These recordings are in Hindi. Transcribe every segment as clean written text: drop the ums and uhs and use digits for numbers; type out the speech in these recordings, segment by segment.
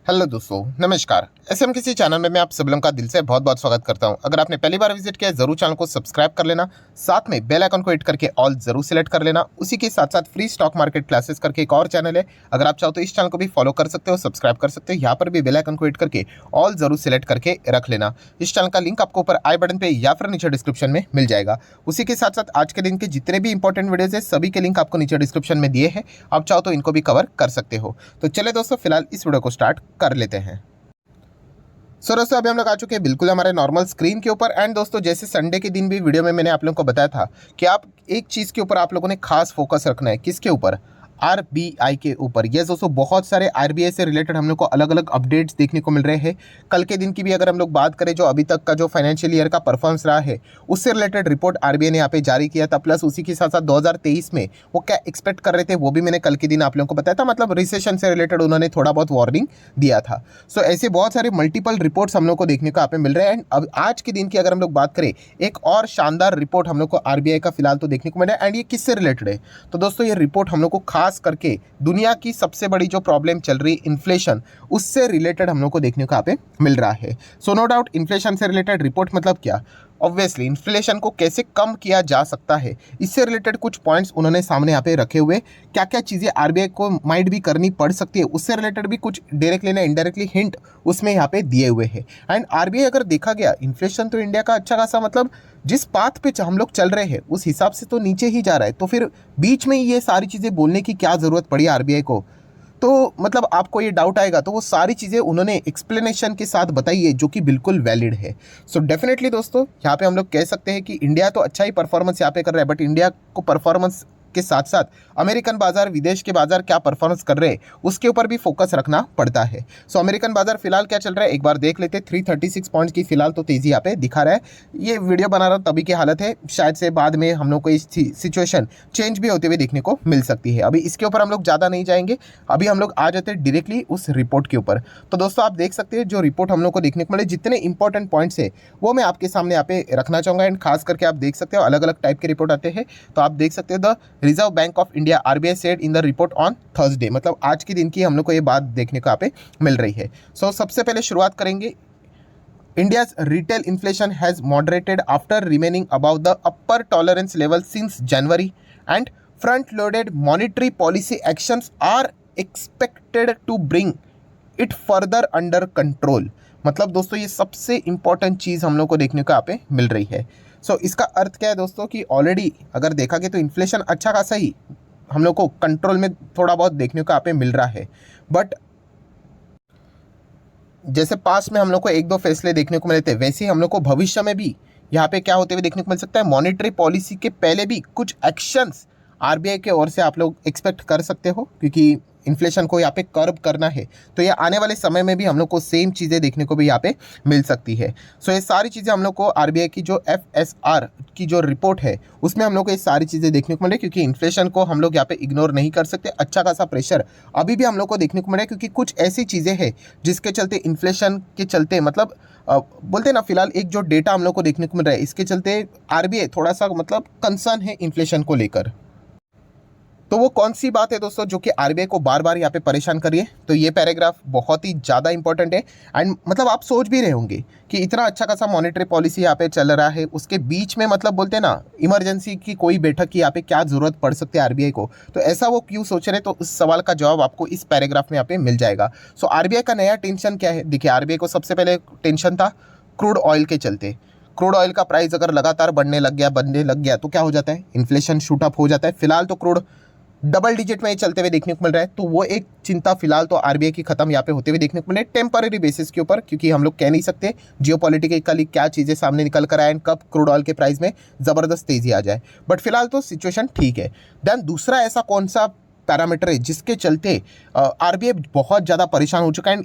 हेलो दोस्तों, नमस्कार। एसएम किसी चैनल में मैं आप सब लोगों का दिल से बहुत बहुत स्वागत करता हूं। अगर आपने पहली बार विजिट किया है जरूर चैनल को सब्सक्राइब कर लेना, साथ में बेल आइकन को हिट करके ऑल जरूर सिलेक्ट कर लेना। उसी के साथ साथ फ्री स्टॉक मार्केट क्लासेस करके एक और चैनल है, अगर आप चाहो तो इस चैनल को भी फॉलो कर सकते हो, सब्सक्राइब कर सकते हो। यहाँ पर भी बेल आइकन को हिट करके ऑल जरूर सिलेक्ट करके रख लेना। इस चैनल का लिंक आपको ऊपर आई बटन पे या फिर नीचे डिस्क्रिप्शन में मिल जाएगा। उसी के साथ साथ आज के दिन के जितने भी इंपॉर्टेंट वीडियोज है सभी के लिंक आपको नीचे डिस्क्रिप्शन में दिए हैं, आप चाहो तो इनको भी कवर कर सकते हो। तो चले दोस्तों, फिलहाल इस वीडियो को स्टार्ट कर लेते हैं। दोस्तों अभी हम लोग आ चुके हैं बिल्कुल हमारे नॉर्मल स्क्रीन के ऊपर। एंड दोस्तों जैसे संडे के दिन भी वीडियो में मैंने आप लोगों को बताया था कि आप एक चीज़ के ऊपर आप लोगों ने खास फोकस रखना है। किसके ऊपर? आरबीआई के ऊपर। ये दोस्तों बहुत सारे आरबीआई से रिलेटेड हम लोग को अलग अलग अपडेट्स देखने को मिल रहे हैं। कल के दिन की भी अगर हम लोग बात करें, जो अभी तक का जो फाइनेंशियल ईयर का परफॉर्मेंस रहा है उससे रिलेटेड रिपोर्ट आरबीआई ने यहाँ पे जारी किया था। प्लस उसी के साथ साथ 2023 में वो क्या एक्सपेक्ट कर रहे थे वो भी मैंने कल के दिन आप लोगों को बताया था। मतलब रिसेशन से रिलेटेड उन्होंने थोड़ा बहुत वार्निंग दिया था। सो ऐसे बहुत सारे मल्टीपल रिपोर्ट्स हम लोग को देखने को यहाँ पे मिल रहे हैं। एंड अब आज के दिन की अगर हम लोग बात करें, एक और शानदार रिपोर्ट हम लोग को आरबीआई का फिलहाल तो देखने को मिल रहा है। एंड ये किससे रिलेटेड है? तो दोस्तों ये रिपोर्ट हम लोग को खास करके दुनिया की सबसे बड़ी जो प्रॉब्लम चल रही इन्फ्लेशन, उससे रिलेटेड हम लोग को देखने को यहाँ पे मिल रहा है। सो नो डाउट इन्फ्लेशन से रिलेटेड रिपोर्ट मतलब क्या? ऑब्वियसली इन्फ्लेशन को कैसे कम किया जा सकता है, इससे रिलेटेड कुछ पॉइंट्स उन्होंने सामने यहाँ पे रखे हुए। क्या क्या चीज़ें आरबीआई को माइट भी करनी पड़ सकती है, उससे रिलेटेड भी कुछ डायरेक्टली ना इनडायरेक्टली हिंट उसमें यहाँ पे दिए हुए हैं। एंड आरबीआई अगर देखा गया, इन्फ्लेशन तो इंडिया का अच्छा खासा मतलब जिस पाथ पे हम लोग चल रहे हैं उस हिसाब से तो नीचे ही जा रहा है। तो फिर बीच में ये सारी चीज़ें बोलने की क्या ज़रूरत पड़ी आरबीआई को? तो मतलब आपको ये डाउट आएगा, तो वो सारी चीज़ें उन्होंने एक्सप्लेनेशन के साथ बताई है जो कि बिल्कुल वैलिड है। सो डेफिनेटली दोस्तों यहाँ पे हम लोग कह सकते हैं कि इंडिया तो अच्छा ही परफॉर्मेंस यहाँ पे कर रहा है, बट इंडिया को परफॉर्मेंस के साथ साथ अमेरिकन बाजार, विदेश के बाजार क्या परफॉर्मेंस कर रहे हैं उसके ऊपर भी फोकस रखना पड़ता है। सो अमेरिकन बाजार फिलहाल क्या चल रहा है एक बार देख लेते हैं। 336 पॉइंट्स की फिलहाल तो तेजी यहाँ पे दिखा रहा है। ये वीडियो बना रहा तभी की हालत है, शायद से बाद में हम लोग को इस सिचुएशन चेंज भी होते हुए देखने को मिल सकती है। अभी इसके ऊपर हम लोग ज़्यादा नहीं जाएंगे, अभी हम लोग आ जाते हैं डायरेक्टली उस रिपोर्ट के ऊपर। तो दोस्तों आप देख सकते हैं जो रिपोर्ट हम लोग को देखने को मिले, जितने इंपॉर्टेंट पॉइंट्स है वो मैं आपके सामने यहाँ पे रखना चाहूँगा। एंड खास करके आप देख सकते हो अलग अलग टाइप के रिपोर्ट आते हैं। तो आप देख सकते हो the reserve bank of India RBI said in the report on Thursday, मतलब आज के दिन की हम लोग को ये बात देखने को यहाँ पे मिल रही है। सो सबसे पहले शुरुआत करेंगे। India's retail inflation has moderated after remaining above the upper tolerance level since January, and front-loaded monetary policy actions are expected to bring it further under control। मतलब दोस्तों ये सबसे इंपॉर्टेंट चीज़ हम लोग को देखने को यहाँ पे मिल रही है। सो इसका अर्थ क्या है दोस्तों कि ऑलरेडी अगर देखा गया तो इन्फ्लेशन अच्छा खासा ही हम लोग को कंट्रोल में थोड़ा बहुत देखने को यहाँ पे मिल रहा है। बट जैसे पास में हम लोग को एक दो फैसले देखने को मिले थे, वैसे ही हम लोग को भविष्य में भी यहाँ पे क्या होते हुए देखने को मिल सकता है। मॉनेटरी पॉलिसी के पहले भी कुछ एक्शंस आरबीआई के ओर से आप लोग एक्सपेक्ट कर सकते हो, क्योंकि इन्फ्लेशन को यहाँ पे कर्ब करना है। तो ये आने वाले समय में भी हम लोग को सेम चीज़ें देखने को भी यहाँ पे मिल सकती है। सो ये सारी चीज़ें हम लोग को आरबीआई की जो एफएसआर की जो रिपोर्ट है उसमें हम लोग को ये सारी चीज़ें देखने को मिले, क्योंकि इन्फ्लेशन को हम लोग यहाँ पे इग्नोर नहीं कर सकते। अच्छा खासा प्रेशर अभी भी हम लोग को देखने को मिला है, क्योंकि कुछ ऐसी चीज़ें हैं जिसके चलते इन्फ्लेशन के चलते मतलब बोलते हैं ना, फिलहाल एक जो डेटा हम लोग को देखने को मिल रहा है इसके चलते आरबीआई थोड़ा सा मतलब कंसर्न है इन्फ्लेशन को लेकर। तो वो कौन सी बात है दोस्तों जो कि आरबीआई को बार बार यहाँ पे परेशान कर रही है? तो ये पैराग्राफ बहुत ही ज़्यादा इंपॉर्टेंट है। एंड मतलब आप सोच भी रहे होंगे कि इतना अच्छा खासा मॉनेटरी पॉलिसी यहाँ पे चल रहा है, उसके बीच में मतलब बोलते हैं ना इमरजेंसी की कोई बैठक की यहाँ पे क्या ज़रूरत पड़ सकती है आरबीआई को? तो ऐसा वो क्यों सोच रहे? तो उस सवाल का जवाब आपको इस पैराग्राफ में यहाँ पे मिल जाएगा। सो आरबीआई का नया टेंशन क्या है? देखिए आरबीआई को सबसे पहले टेंशन था क्रूड ऑयल के चलते। क्रूड ऑयल का प्राइस अगर लगातार बढ़ने लग गया तो क्या हो जाता है? इन्फ्लेशन शूटअप हो जाता है। फिलहाल तो क्रूड डबल डिजिट में ही चलते हुए देखने को मिल रहा है, तो वो एक चिंता फिलहाल तो आरबीआई की खत्म यहाँ पे होते हुए देखने को मिल रही है टेम्पररी बेसिस के ऊपर, क्योंकि हम लोग कह नहीं सकते जियोपॉलिटिकली क्या चीज़ें सामने निकल कर आए एंड कब क्रूड ऑयल के प्राइस में ज़बरदस्त तेजी आ जाए। बट फिलहाल तो सिचुएशन ठीक है। देन दूसरा ऐसा कौन सा पैरामीटर है जिसके चलते आरबीआई बहुत ज़्यादा परेशान हो चुका है,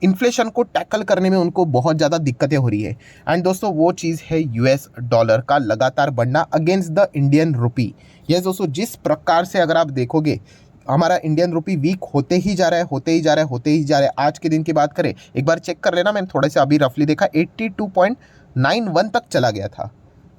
इन्फ्लेशन को टैकल करने में उनको बहुत ज़्यादा दिक्कतें हो रही है? एंड दोस्तों वो चीज़ है यूएस डॉलर का लगातार बढ़ना अगेंस्ट द इंडियन रुपी। ये दोस्तों जिस प्रकार से अगर आप देखोगे हमारा इंडियन रुपी वीक होते ही जा रहा है। आज के दिन की बात करें, एक बार चेक कर लेना, मैंने थोड़े से अभी रफली देखा 82.91 तक चला गया था।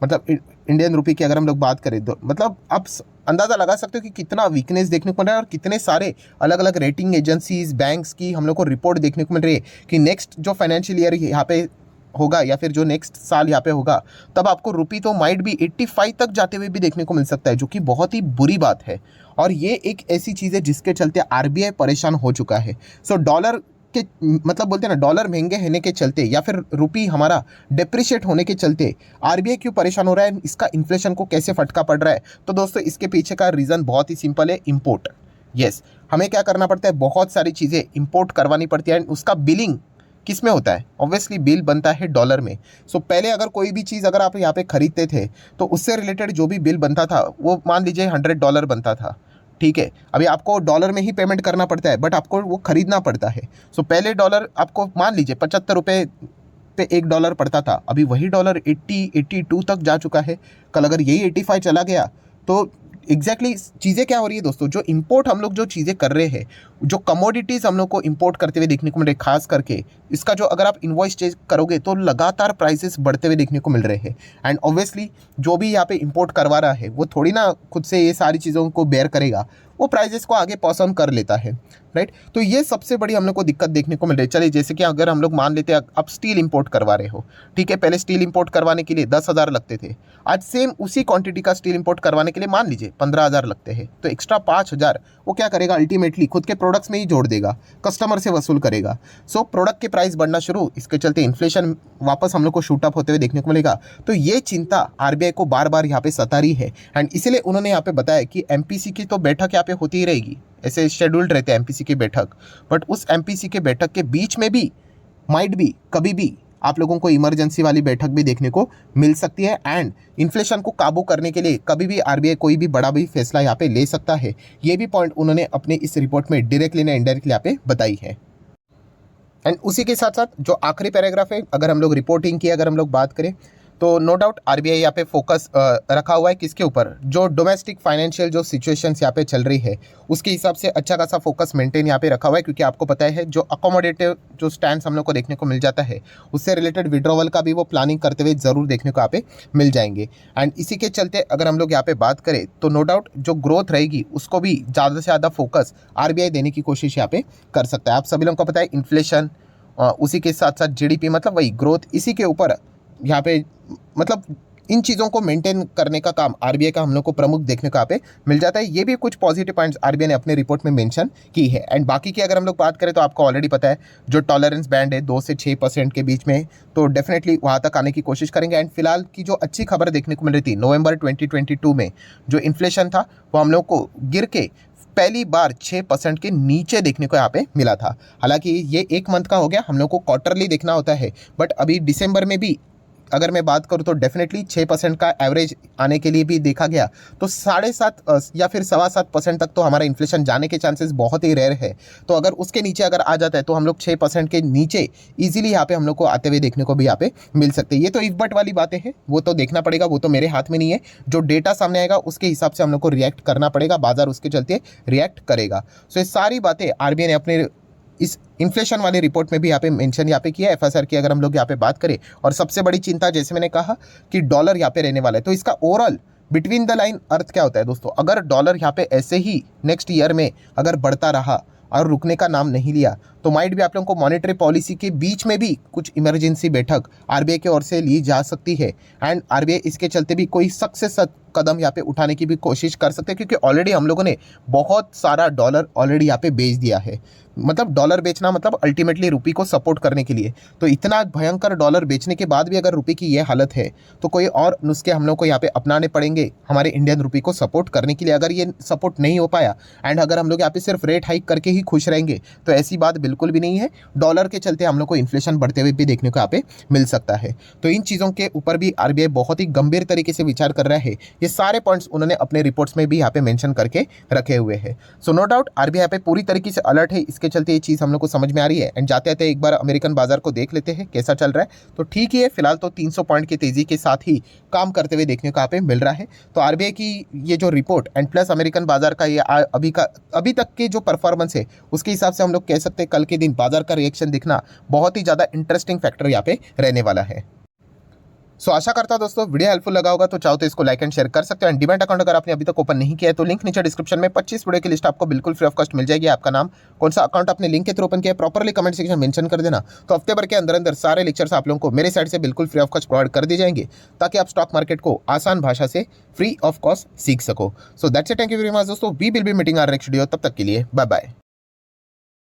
मतलब इंडियन रुपी की अगर हम लोग बात करें तो मतलब अब अंदाज़ा लगा सकते हो कि कितना वीकनेस देखने को मिल रहा है और कितने सारे अलग अलग रेटिंग एजेंसीज बैंक्स की हम लोग को रिपोर्ट देखने को मिल रही है कि नेक्स्ट जो फाइनेंशियल ईयर यहाँ पे होगा या फिर जो नेक्स्ट साल यहाँ पे होगा तब आपको रुपी तो माइट भी 85 तक जाते हुए भी देखने को मिल सकता है, जो कि बहुत ही बुरी बात है। और ये एक ऐसी चीज़ है जिसके चलते आरबीआई परेशान हो चुका है। सो डॉलर के मतलब बोलते हैं ना, डॉलर महंगे होने के चलते या फिर रुपी हमारा डिप्रिशिएट होने के चलते आरबीआई क्यों परेशान हो रहा है, इसका इन्फ्लेशन को कैसे फटका पड़ रहा है। तो दोस्तों इसके पीछे का रीज़न बहुत ही सिंपल है, इम्पोर्ट। यस, हमें क्या करना पड़ता है, बहुत सारी चीज़ें इंपोर्ट करवानी पड़ती है एंड उसका बिलिंग किस में होता है, ऑब्वियसली बिल बनता है डॉलर में। सो पहले अगर कोई भी चीज़ अगर आप यहाँ पे खरीदते थे तो उससे रिलेटेड जो भी बिल बनता था वो मान लीजिए $100 बनता था, ठीक है। अभी आपको डॉलर में ही पेमेंट करना पड़ता है बट आपको वो खरीदना पड़ता है। सो पहले डॉलर आपको मान लीजिए $75 पे $1 पड़ता था, अभी वही डॉलर 82 तक जा चुका है। कल अगर यही 85 चला गया तो एग्जैक्टली चीज़ें क्या हो रही है दोस्तों, जो इंपोर्ट हम लोग जो चीज़ें कर रहे हैं, जो कमोडिटीज़ हम लोग को इंपोर्ट करते हुए देखने को मिल रहे हैं, खास करके इसका जो अगर आप इन्वॉइस चेक करोगे तो लगातार प्राइसेस बढ़ते हुए देखने को मिल रहे हैं। एंड ऑब्वियसली जो भी यहाँ पे इंपोर्ट करवा रहा है वो थोड़ी ना खुद से ये सारी चीज़ों को बेयर करेगा, वो प्राइजेस को आगे पास ऑन कर लेता है, राइट। तो ये सबसे बड़ी हम लोग को दिक्कत देखने को मिल रही है। चलिए जैसे कि अगर हम लोग मान लेते हैं आप स्टील इंपोर्ट करवा रहे हो, ठीक है, पहले स्टील इंपोर्ट करवाने के लिए 10,000 लगते थे, आज सेम उसी क्वांटिटी का स्टील इंपोर्ट करवाने के लिए मान लीजिए 15,000 लगते हैं। तो एक्स्ट्रा 5,000 वो क्या करेगा, अल्टीमेटली खुद के प्रोडक्ट्स में ही जोड़ देगा, कस्टमर से वसूल करेगा। सो प्रोडक्ट के प्राइस बढ़ना शुरू, इसके चलते इन्फ्लेशन वापस हम लोग को शूट अप होते हुए देखने को मिलेगा। तो ये चिंता आरबीआई को बार बार यहाँ पे सता रही है एंड इसीलिए उन्होंने यहाँ पे बताया कि एमपीसी की तो बैठक यहाँ पे होती ही रहेगी, ऐसे शेड्यूल्ड रहते हैं एमपीसी की बैठक, बट उस एमपीसी के बैठक के बीच में भी माइट भी कभी भी आप लोगों को इमरजेंसी वाली बैठक भी देखने को मिल सकती है एंड इन्फ्लेशन को काबू करने के लिए कभी भी आरबीआई कोई भी बड़ा भी फैसला यहाँ पे ले सकता है। ये भी पॉइंट उन्होंने अपने इस रिपोर्ट में डायरेक्टली या इनडायरेक्टली यहाँ पे बताई है। एंड उसी के साथ साथ जो आखिरी पैराग्राफ है, अगर हम लोग रिपोर्टिंग की अगर हम लोग बात करें तो नो डाउट आरबीआई यहाँ पे फोकस रखा हुआ है किसके ऊपर, जो डोमेस्टिक फाइनेंशियल जो सिचुएशंस यहाँ पे चल रही है उसके हिसाब से अच्छा खासा फोकस मेंटेन यहाँ पे रखा हुआ है। क्योंकि आपको पता है जो अकोमोडेटिव जो स्टैंड हम लोग को देखने को मिल जाता है उससे रिलेटेड विड्रॉवल का भी वो प्लानिंग करते हुए ज़रूर देखने को यहाँ पे मिल जाएंगे। एंड इसी के चलते अगर हम लोग यहाँ पे बात करें तो नो डाउट जो ग्रोथ रहेगी उसको भी ज़्यादा से ज़्यादा फोकस आरबीआई देने की कोशिश यहाँ पे कर सकता है। आप सभी लोगों को पता है इन्फ्लेशन, उसी के साथ साथ जीडीपी मतलब वही ग्रोथ, इसी के ऊपर यहाँ पे मतलब इन चीज़ों को मेंटेन करने का काम आरबीआई का हम लोग को प्रमुख देखने को यहाँ पे मिल जाता है। ये भी कुछ पॉजिटिव पॉइंट्स आरबीआई ने अपने रिपोर्ट में मेंशन की है। एंड बाकी की अगर हम लोग बात करें तो आपको ऑलरेडी पता है जो टॉलरेंस बैंड है 2 से 6% के बीच में, तो डेफिनेटली वहाँ तक आने की कोशिश करेंगे। एंड फिलहाल की जो अच्छी खबर देखने को मिल रही थी नवंबर 2022 में जो इन्फ्लेशन था वो हम लोग को गिर के पहली बार 6% के नीचे देखने को यहाँ पे मिला था। हालांकि ये एक मंथ का हो गया, हम लोग को क्वार्टरली देखना होता है, बट अभी दिसंबर में भी अगर मैं बात करूँ तो डेफिनेटली 6% का एवरेज आने के लिए भी देखा गया तो 7.5 या फिर 7.25% तक तो हमारा इन्फ्लेशन जाने के चांसेस बहुत ही रेयर है। तो अगर उसके नीचे अगर आ जाता है तो हम लोग 6% के नीचे इजीली यहाँ पे हम लोग को आते हुए देखने को भी यहाँ पे मिल सकते हैं। ये तो इफ बट वाली बातें हैं, वो तो देखना पड़ेगा, वो तो मेरे हाथ में नहीं है। जो डेटा सामने आएगा उसके हिसाब से हम लोग को रिएक्ट करना पड़ेगा, बाजार उसके चलते रिएक्ट करेगा। सो ये सारी बातें आरबीआई ने अपने इस इन्फ्लेशन वाले रिपोर्ट में भी यहाँ पे मेंशन यहाँ पे किया है। एफएसआर की अगर हम लोग यहाँ पे बात करें, और सबसे बड़ी चिंता जैसे मैंने कहा कि डॉलर यहाँ पे रहने वाला है, तो इसका ओवरऑल बिटवीन द लाइन अर्थ क्या होता है दोस्तों, अगर डॉलर यहाँ पे ऐसे ही नेक्स्ट ईयर में अगर बढ़ता रहा और रुकने का नाम नहीं लिया तो माइट भी आप लोगों को मॉनेटरी पॉलिसी के बीच में भी कुछ इमरजेंसी बैठक आरबीआई की ओर से ली जा सकती है। एंड आरबीआई इसके चलते भी कोई सख्त से सख्त कदम यहाँ पे उठाने की भी कोशिश कर सकते हैं, क्योंकि ऑलरेडी हम लोगों ने बहुत सारा डॉलर ऑलरेडी यहाँ पे बेच दिया है। मतलब डॉलर बेचना मतलब अल्टीमेटली रुपये को सपोर्ट करने के लिए, तो इतना भयंकर डॉलर बेचने के बाद भी अगर रुपये की ये हालत है तो कोई और नुस्खे हम लोग को यहाँ पे अपनाने पड़ेंगे हमारे इंडियन रुपये को सपोर्ट करने के लिए। अगर ये सपोर्ट नहीं हो पाया एंड अगर हम लोग यहाँ पे सिर्फ रेट हाइक करके ही खुश रहेंगे तो ऐसी बात बिल्कुल भी नहीं है। डॉलर के चलते हम लोग को इन्फ्लेशन बढ़ते हुए भी देखने को यहाँ पे मिल सकता है। तो इन चीज़ों के ऊपर भी आरबीआई बहुत ही गंभीर तरीके से विचार कर रहा है। ये सारे पॉइंट्स उन्होंने अपने रिपोर्ट्स में भी यहाँ पे मेंशन करके रखे हुए हैं। सो नो डाउट आरबीआई यहाँ पे पूरी तरीके से अलर्ट है, इसके चलते ये चीज़ हम लोग को समझ में आ रही है। एंड जाते आते एक बार अमेरिकन बाजार को देख लेते हैं कैसा चल रहा है। तो ठीक ही है, फिलहाल तो 300 पॉइंट की तेजी के साथ ही काम करते हुए देखने को यहाँ पे मिल रहा है। तो आरबीआई की ये जो रिपोर्ट एंड प्लस अमेरिकन बाजार का ये अभी तक के जो परफॉर्मेंस है उसके हिसाब से हम लोग कह सकते हैं कल के दिन बाजार का रिएक्शन दिखना बहुत ही ज़्यादा इंटरेस्टिंग फैक्टर यहाँ पे रहने वाला है। सो आशा करता हूं दोस्तों वीडियो हेल्पफुल लगा होगा, तो चाहो तो इसको लाइक एंड शेयर कर सकते हो। एंड डीमैट अकाउंट अगर आपने अभी तक ओपन नहीं किया है तो लिंक नीचे डिस्क्रिप्शन में 25 वीडियो की लिस्ट आपको बिल्कुल फ्री ऑफ कॉस्ट मिल जाएगी। आपका नाम, कौन सा अकाउंट आपने लिंक के थ्रू ओपन किया है, प्रॉपरली कमेंट सेक्शन में मेंशन कर देना। तो हफ्ते भर के अंदर अंदर सारे लेक्चर्स आप लोगों को मेरे साइड से बिल्कुल फ्री ऑफ कॉस्ट प्रोवाइड कर दिए जाएंगे, ताकि आप स्टॉक मार्केट को आसान भाषा से फ्री ऑफ कॉस्ट सीख सको। So that's it, thank you very much दोस्तों, we will be meeting our next video. तब तक के लिए बाय बाय।